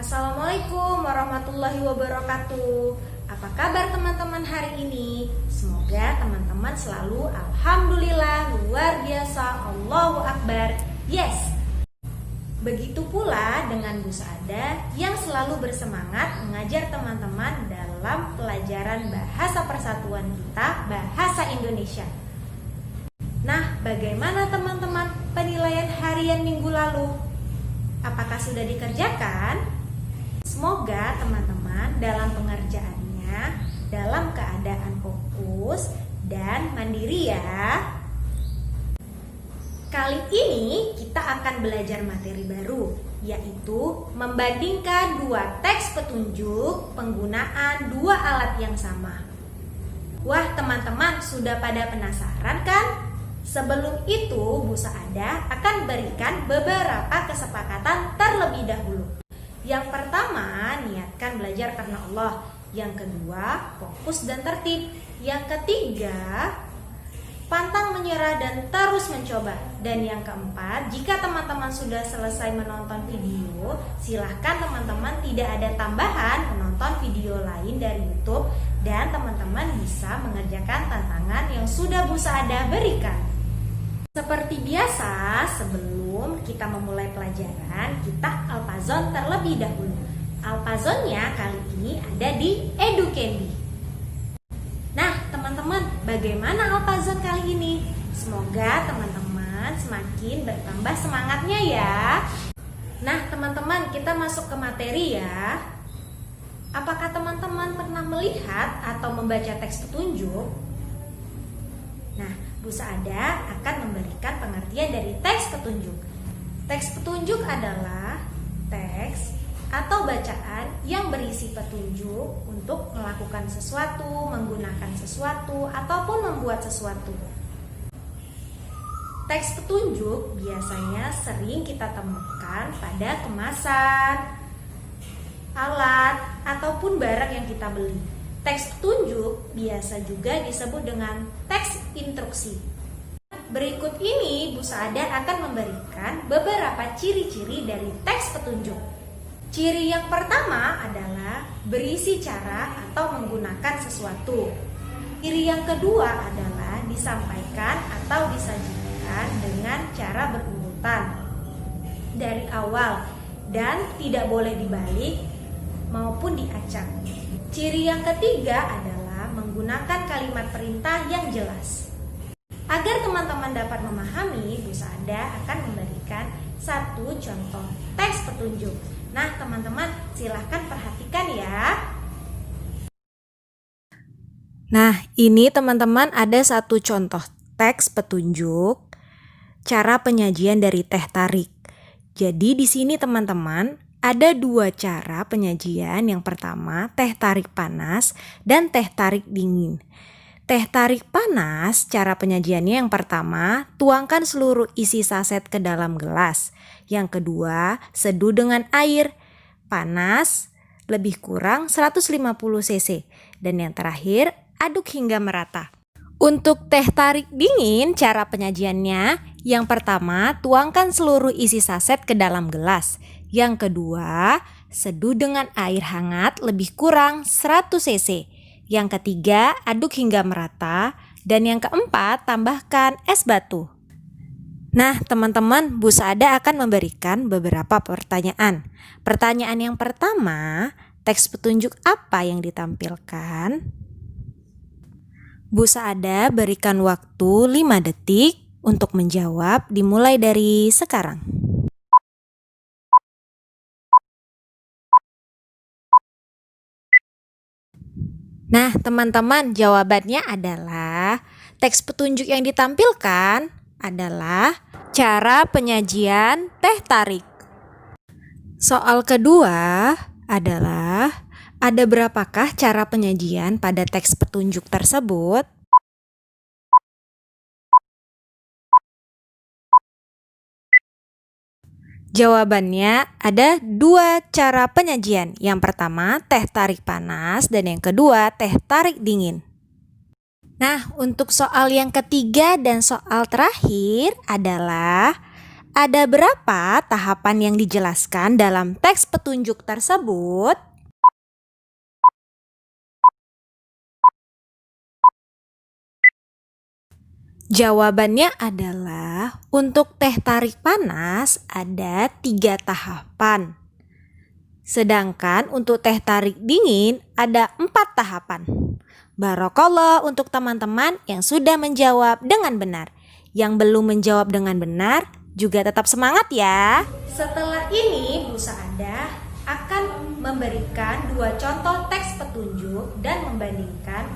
Assalamualaikum warahmatullahi wabarakatuh. Apa kabar teman-teman hari ini? Semoga teman-teman selalu alhamdulillah, luar biasa, Allahu Akbar. Yes. Begitu pula dengan Bu Saada yang selalu bersemangat mengajar teman-teman dalam pelajaran bahasa persatuan kita, bahasa Indonesia. Nah, bagaimana teman-teman penilaian harian minggu lalu? Apakah sudah dikerjakan? Semoga teman-teman dalam pengerjaannya dalam keadaan fokus dan mandiri ya. Kali ini kita akan belajar materi baru, yaitu membandingkan dua teks petunjuk penggunaan dua alat yang sama. Wah, teman-teman sudah pada penasaran kan? Sebelum itu, Bu Saada akan berikan beberapa kesepakatan terlebih dahulu. Yang pertama, niatkan belajar karena Allah. Yang kedua, fokus dan tertib. Yang ketiga, pantang menyerah dan terus mencoba. Dan yang keempat, jika teman-teman sudah selesai menonton video, silahkan teman-teman tidak ada tambahan menonton video lain dari YouTube, dan teman-teman bisa mengerjakan tantangan yang sudah Bu Saada berikan. Seperti biasa, sebelum kita memulai pelajaran, kita alfazon terlebih dahulu. Alfazonnya kali ini ada di EduCandy. Nah, teman-teman, bagaimana alfazon kali ini? Semoga teman-teman semakin bertambah semangatnya ya. Nah, teman-teman, kita masuk ke materi ya. Apakah teman-teman pernah melihat atau membaca teks petunjuk? Nah, Bu Saada akan memberikan pengertian dari teks petunjuk. Teks petunjuk adalah teks atau bacaan yang berisi petunjuk untuk melakukan sesuatu, menggunakan sesuatu, ataupun membuat sesuatu. Teks petunjuk biasanya sering kita temukan pada kemasan, alat, ataupun barang yang kita beli. Teks petunjuk biasa juga disebut dengan teks instruksi. Berikut ini Bu Saada akan memberikan beberapa ciri-ciri dari teks petunjuk. Ciri yang pertama adalah berisi cara atau menggunakan sesuatu. Ciri yang kedua adalah disampaikan atau disajikan dengan cara berurutan dari awal dan tidak boleh dibalik maupun diacak. Ciri yang ketiga adalah menggunakan kalimat perintah yang jelas. Agar teman-teman dapat memahami, Bu Saada akan memberikan satu contoh teks petunjuk. Nah, teman-teman silahkan perhatikan ya. Nah, ini teman-teman ada satu contoh teks petunjuk cara penyajian dari teh tarik. Jadi di sini teman-teman ada dua cara penyajian. Yang pertama, teh tarik panas dan teh tarik dingin. Teh tarik panas, cara penyajiannya yang pertama, tuangkan seluruh isi saset ke dalam gelas. Yang kedua, seduh dengan air panas lebih kurang 150 cc. Dan yang terakhir, aduk hingga merata. Untuk teh tarik dingin, cara penyajiannya yang pertama, tuangkan seluruh isi saset ke dalam gelas. Yang kedua, seduh dengan air hangat lebih kurang 100 cc. Yang ketiga, aduk hingga merata. Dan yang keempat, tambahkan es batu. Nah, teman-teman, Bu Saada akan memberikan beberapa pertanyaan. Pertanyaan yang pertama, teks petunjuk apa yang ditampilkan? Bu Saada berikan waktu 5 detik untuk menjawab, dimulai dari sekarang. Nah, teman-teman, jawabannya adalah teks petunjuk yang ditampilkan adalah cara penyajian teh tarik. Soal kedua adalah ada berapakah cara penyajian pada teks petunjuk tersebut? Jawabannya ada dua cara penyajian. Yang pertama, teh tarik panas, dan yang kedua, teh tarik dingin. Nah, untuk soal yang ketiga dan soal terakhir adalah Ada berapa tahapan yang dijelaskan dalam teks petunjuk tersebut? Jawabannya adalah untuk teh tarik panas ada 3 tahapan. Sedangkan untuk teh tarik dingin ada 4 tahapan. Barokallah untuk teman-teman yang sudah menjawab dengan benar. Yang belum menjawab dengan benar juga tetap semangat ya. Setelah ini Bu Saadah akan memberikan 2 contoh teks petunjuk dan membandingkan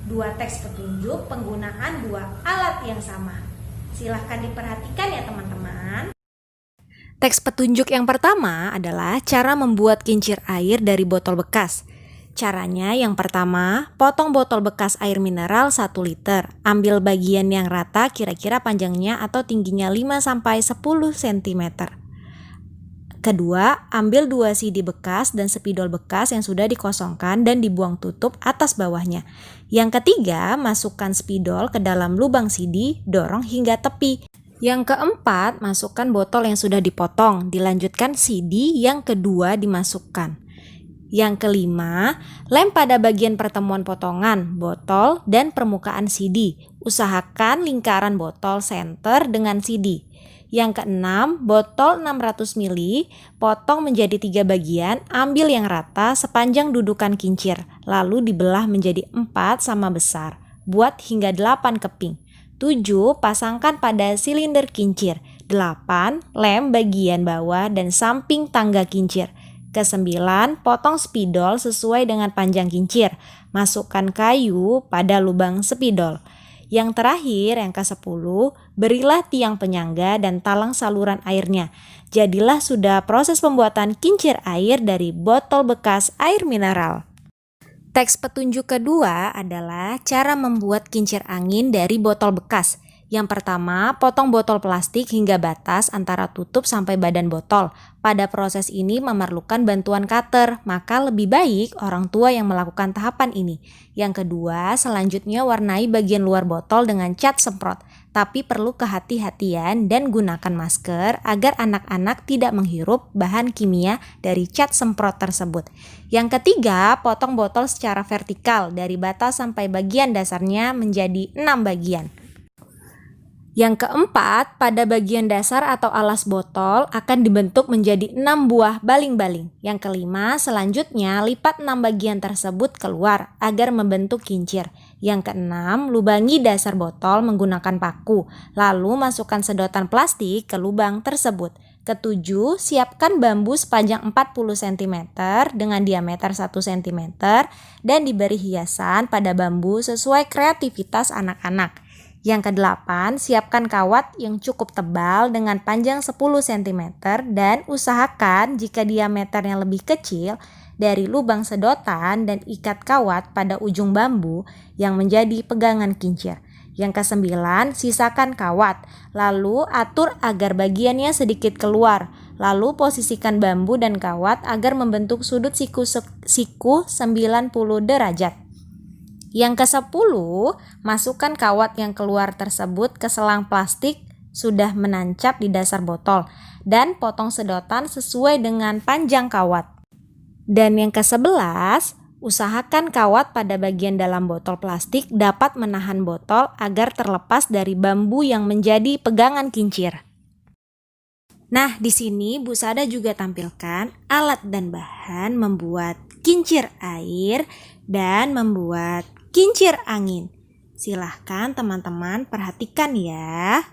2 teks petunjuk penggunaan 2 alat yang sama. Silahkan diperhatikan ya teman-teman. Teks petunjuk yang pertama adalah cara membuat kincir air dari botol bekas. Caranya yang pertama, potong botol bekas air mineral 1 liter. Ambil bagian yang rata kira-kira panjangnya atau tingginya 5-10 cm. Kedua, ambil 2 CD bekas dan spidol bekas yang sudah dikosongkan dan dibuang tutup atas bawahnya. Yang ketiga, masukkan spidol ke dalam lubang CD, dorong hingga tepi. Yang keempat, masukkan botol yang sudah dipotong, dilanjutkan CD yang kedua dimasukkan. Yang kelima, lem pada bagian pertemuan potongan, botol, dan permukaan CD. Usahakan lingkaran botol center dengan CD. Yang keenam, botol 600 ml, potong menjadi 3 bagian, ambil yang rata sepanjang dudukan kincir, lalu dibelah menjadi 4 sama besar, buat hingga 8 keping. 7. Pasangkan pada silinder kincir. 8. Lem bagian bawah dan samping tangga kincir. Ke-9, potong spidol sesuai dengan panjang kincir. Masukkan kayu pada lubang spidol. Yang terakhir, yang ke-10, berilah tiang penyangga dan talang saluran airnya. Jadilah sudah proses pembuatan kincir air dari botol bekas air mineral. Teks petunjuk kedua adalah cara membuat kincir angin dari botol bekas. Yang pertama, potong botol plastik hingga batas antara tutup sampai badan botol. Pada proses ini memerlukan bantuan cutter, maka lebih baik orang tua yang melakukan tahapan ini. Yang kedua, selanjutnya warnai bagian luar botol dengan cat semprot. Tapi perlu kehati-hatian dan gunakan masker agar anak-anak tidak menghirup bahan kimia dari cat semprot tersebut. Yang ketiga, potong botol secara vertikal dari batas sampai bagian dasarnya menjadi 6 bagian. Yang keempat, pada bagian dasar atau alas botol akan dibentuk menjadi 6 buah baling-baling. Yang kelima, selanjutnya lipat 6 bagian tersebut keluar agar membentuk kincir. Yang keenam, lubangi dasar botol menggunakan paku, lalu masukkan sedotan plastik ke lubang tersebut. Ketujuh, siapkan bambu sepanjang 40 cm dengan diameter 1 cm dan diberi hiasan pada bambu sesuai kreativitas anak-anak. Yang kedelapan, siapkan kawat yang cukup tebal dengan panjang 10 cm dan usahakan jika diameternya lebih kecil dari lubang sedotan dan ikat kawat pada ujung bambu yang menjadi pegangan kincir. Yang kesembilan, sisakan kawat, lalu atur agar bagiannya sedikit keluar. Lalu posisikan bambu dan kawat agar membentuk sudut siku 90 derajat. Yang ke-10, masukkan kawat yang keluar tersebut ke selang plastik sudah menancap di dasar botol dan potong sedotan sesuai dengan panjang kawat. Dan yang ke-11, usahakan kawat pada bagian dalam botol plastik dapat menahan botol agar terlepas dari bambu yang menjadi pegangan kincir. Nah, di sini Bu Sada juga tampilkan alat dan bahan membuat kincir air dan membuat kincir angin. Silahkan teman-teman perhatikan ya.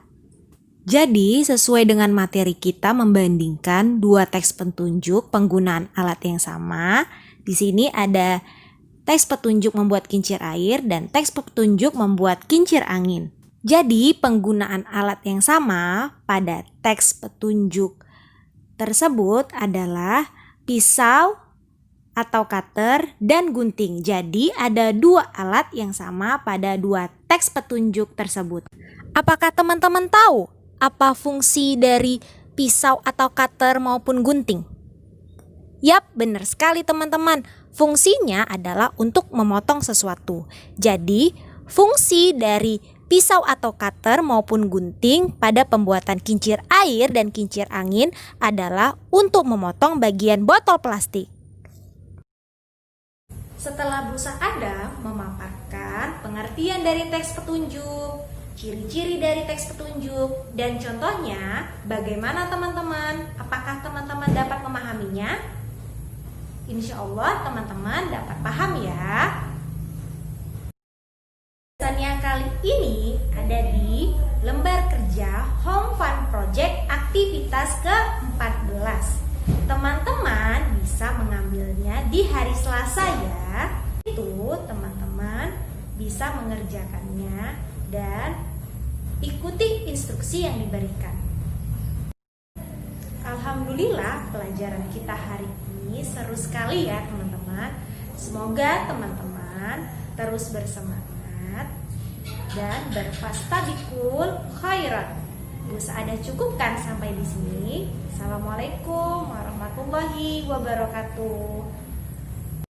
Jadi sesuai dengan materi kita membandingkan 2 teks petunjuk penggunaan alat yang sama. Di sini ada teks petunjuk membuat kincir air dan teks petunjuk membuat kincir angin. Jadi penggunaan alat yang sama pada teks petunjuk tersebut adalah pisau atau cutter dan gunting. Jadi ada 2 alat yang sama pada 2 teks petunjuk tersebut. Apakah teman-teman tahu apa fungsi dari pisau atau cutter maupun gunting? Yap, benar sekali teman-teman. Fungsinya adalah untuk memotong sesuatu. Jadi fungsi dari pisau atau cutter maupun gunting pada pembuatan kincir air dan kincir angin adalah untuk memotong bagian botol plastik. Setelah Bu Saada memaparkan pengertian dari teks petunjuk, ciri-ciri dari teks petunjuk, dan contohnya, bagaimana teman-teman? Apakah teman-teman dapat memahaminya? Insya Allah teman-teman dapat paham ya. Yang kali ini ada di lembar kerja Home Fun Project aktivitas ke-14. Teman-teman bisa mengambilnya di hari Selasa ya. Itu teman-teman bisa mengerjakannya dan ikuti instruksi yang diberikan. Alhamdulillah pelajaran kita hari ini seru sekali ya teman-teman. Semoga teman-teman terus bersemangat dan berfastabikul khairat. Bu Saada cukupkan sampai di sini. Assalamualaikum warahmatullahi wabarakatuh.